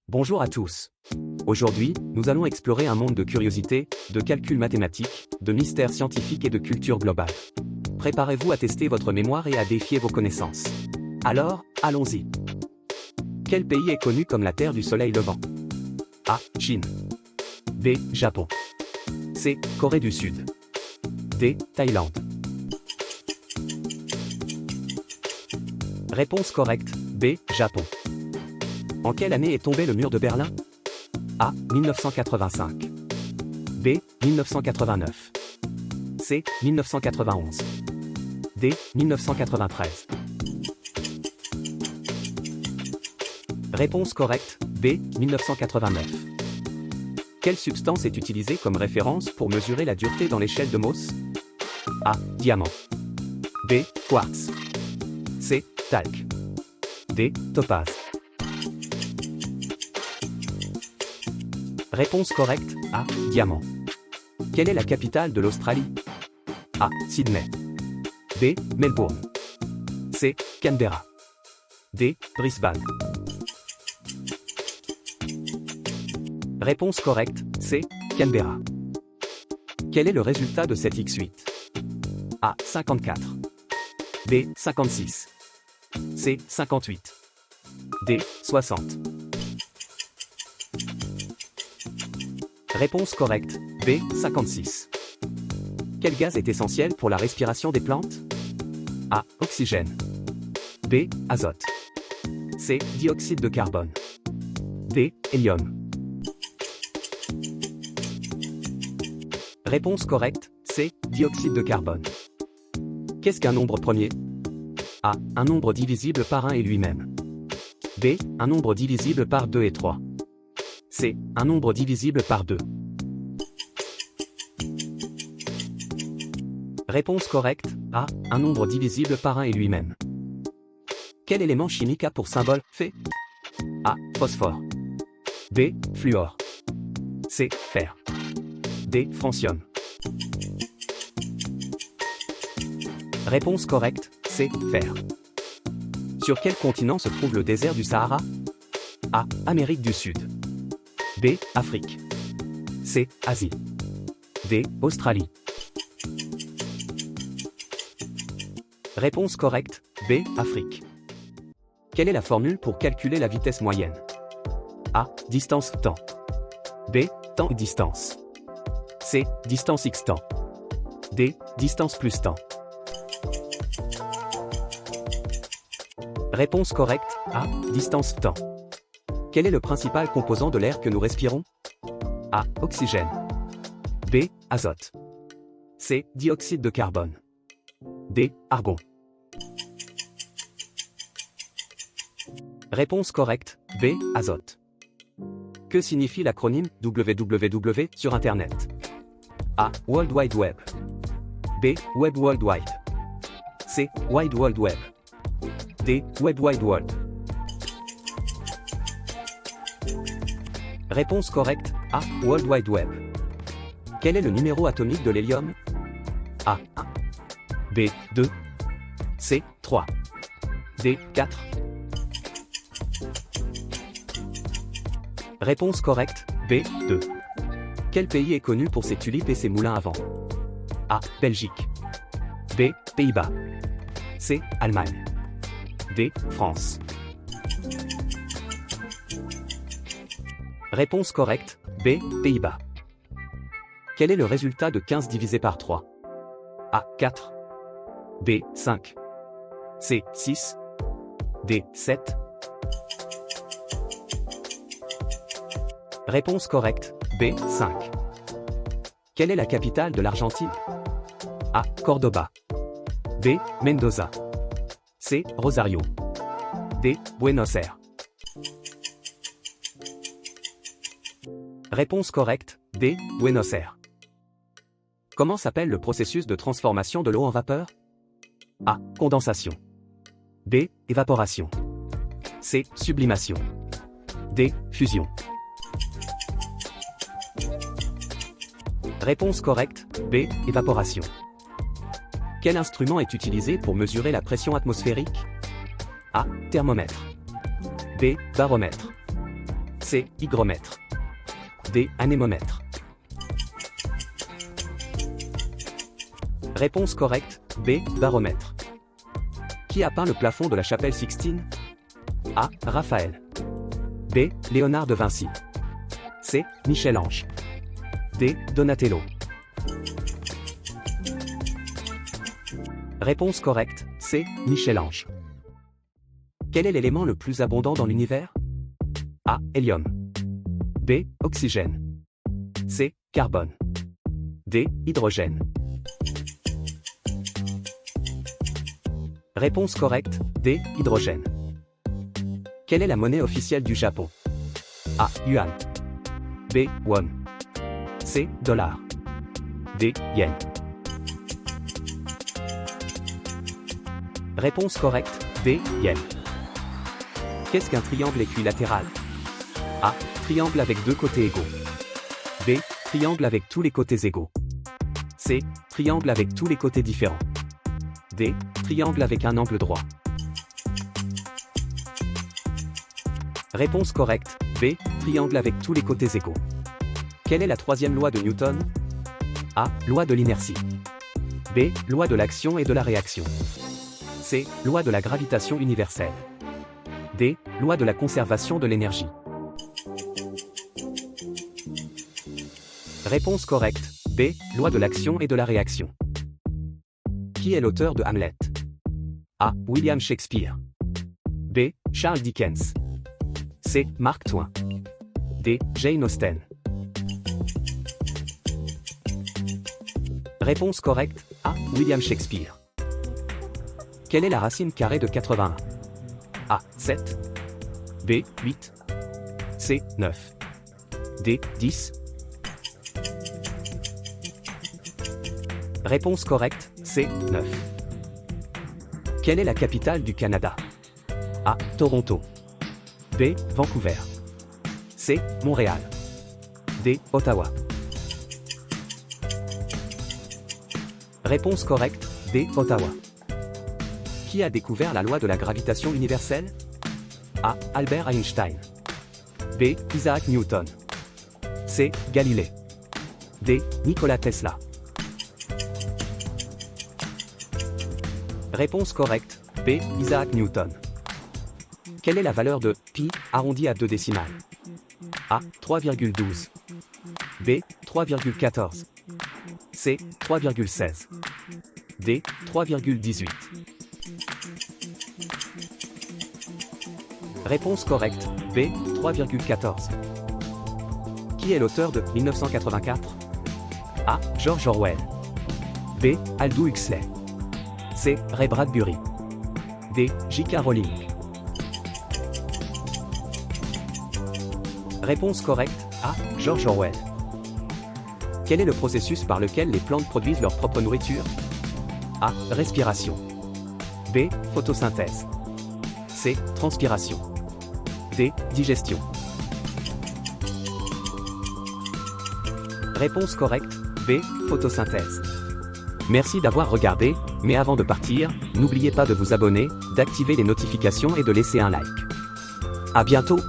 Bonjour à tous. Aujourd'hui, nous allons explorer un monde de curiosités, de calculs mathématiques, de mystères scientifiques et de culture globale. Préparez-vous à tester votre mémoire et à défier vos connaissances. Alors, allons-y. Quel pays est connu comme la terre du soleil levant? A. Chine. B. Japon. C. Corée du Sud. D. Thaïlande. Réponse correcte, B. Japon. En quelle année est tombé le mur de Berlin? A. 1985. B. 1989. C. 1991. D. 1993. Réponse correcte, B. 1989. Quelle substance est utilisée comme référence pour mesurer la dureté dans l'échelle de Mohs? A. Diamant. B. Quartz. C. Talc. D. Topaze. Réponse correcte, A. Diamant. Quelle est la capitale de l'Australie? A. Sydney. B. Melbourne. C. Canberra. D. Brisbane. Réponse correcte, C. Canberra. Quel est le résultat de cette X8? A. 54. B. 56. C. 58. D. 60. Réponse correcte, B. 56. Quel gaz est essentiel pour la respiration des plantes? A. Oxygène. B. Azote. C. Dioxyde de carbone. D. Hélium. Réponse correcte, C. Dioxyde de carbone. Qu'est-ce qu'un nombre premier? A. Un nombre divisible par 1 et lui-même. B. Un nombre divisible par 2 et 3. C. Un nombre divisible par 2. Réponse correcte, A. Un nombre divisible par 1 et lui-même. Quel élément chimique a pour symbole Fe? A. Phosphore. B. Fluor. C. Fer. D. Francium. Réponse correcte, C. Fer. Sur quel continent se trouve le désert du Sahara? A. Amérique du Sud. B. Afrique. C. Asie. D. Australie. Réponse correcte, B. Afrique. Quelle est la formule pour calculer la vitesse moyenne? A. Distance temps. B. Temps et distance. C. Distance x temps. D. Distance plus temps. Réponse correcte, A. Distance temps. Quel est le principal composant de l'air que nous respirons? A. Oxygène. B. Azote. C. Dioxyde de carbone. D. Argon. Réponse correcte, B. Azote. Que signifie l'acronyme WWW sur Internet? A. World Wide Web. B. Web World Wide. C. Wide World Web. D. Web Wide World. Réponse correcte, A. World Wide Web. Quel est le numéro atomique de l'hélium? A. 1. B. 2. C. 3. D. 4. Réponse correcte, B. 2. Quel pays est connu pour ses tulipes et ses moulins à vent? A. Belgique. B. Pays-Bas. C. Allemagne. D. France. Réponse correcte, B. Pays-Bas. Quel est le résultat de 15 divisé par 3? A. 4. B. 5. C. 6. D. 7. Réponse correcte, B. 5. Quelle est la capitale de l'Argentine? A. Cordoba. B. Mendoza. C. Rosario. D. Buenos Aires. Réponse correcte, D. Buenos Aires. Comment s'appelle le processus de transformation de l'eau en vapeur? A. Condensation. B. Évaporation. C. Sublimation. D. Fusion. Réponse correcte, B. Évaporation. Quel instrument est utilisé pour mesurer la pression atmosphérique? A. Thermomètre. B. Baromètre. C. Hygromètre. D. Anémomètre. Réponse correcte, B. Baromètre. Qui a peint le plafond de la chapelle Sixtine? A. Raphaël. B. Léonard de Vinci. C. Michel-Ange. D. Donatello. Réponse correcte, C. Michel-Ange. Quel est l'élément le plus abondant dans l'univers? A. Hélium. B. Oxygène. C. Carbone. D. Hydrogène. Réponse correcte, D. Hydrogène. Quelle est la monnaie officielle du Japon? A. Yuan. B. Won. C. Dollar. D. Yen. Réponse correcte, D. Yen. Qu'est-ce qu'un triangle équilatéral? A. Triangle avec deux côtés égaux. B. Triangle avec tous les côtés égaux. C. Triangle avec tous les côtés différents. D. Triangle avec un angle droit. Réponse correcte, B. Triangle avec tous les côtés égaux. Quelle est la troisième loi de Newton? A. Loi de l'inertie. B. Loi de l'action et de la réaction. C. Loi de la gravitation universelle. D. Loi de la conservation de l'énergie. Réponse correcte, B. Loi de l'action et de la réaction. Qui est l'auteur de Hamlet? A. William Shakespeare. B. Charles Dickens. C. Mark Twain. D. Jane Austen. Réponse correcte, A. William Shakespeare. Quelle est la racine carrée de 81? A. 7. B. 8. C. 9. D. 10. Réponse correcte, C. 9. Quelle est la capitale du Canada? A. Toronto. B. Vancouver. C. Montréal. D. Ottawa. Réponse correcte, D. Ottawa. Qui a découvert la loi de la gravitation universelle? A. Albert Einstein. B. Isaac Newton. C. Galilée. D. Nikola Tesla. Réponse correcte, B. Isaac Newton. Quelle est la valeur de pi arrondi à 2 décimales? A. 3,12. B. 3,14. C. 3,16. D. 3,18. Réponse correcte, B. 3,14. Qui est l'auteur de 1984? A. George Orwell. B. Aldous Huxley. C. Ray Bradbury. D. J.K. Rowling. Réponse correcte, A. George Orwell. Quel est le processus par lequel les plantes produisent leur propre nourriture? A. Respiration. B. Photosynthèse. C. Transpiration. D. Digestion. Réponse correcte, B. Photosynthèse. Merci d'avoir regardé, mais avant de partir, n'oubliez pas de vous abonner, d'activer les notifications et de laisser un like. À bientôt!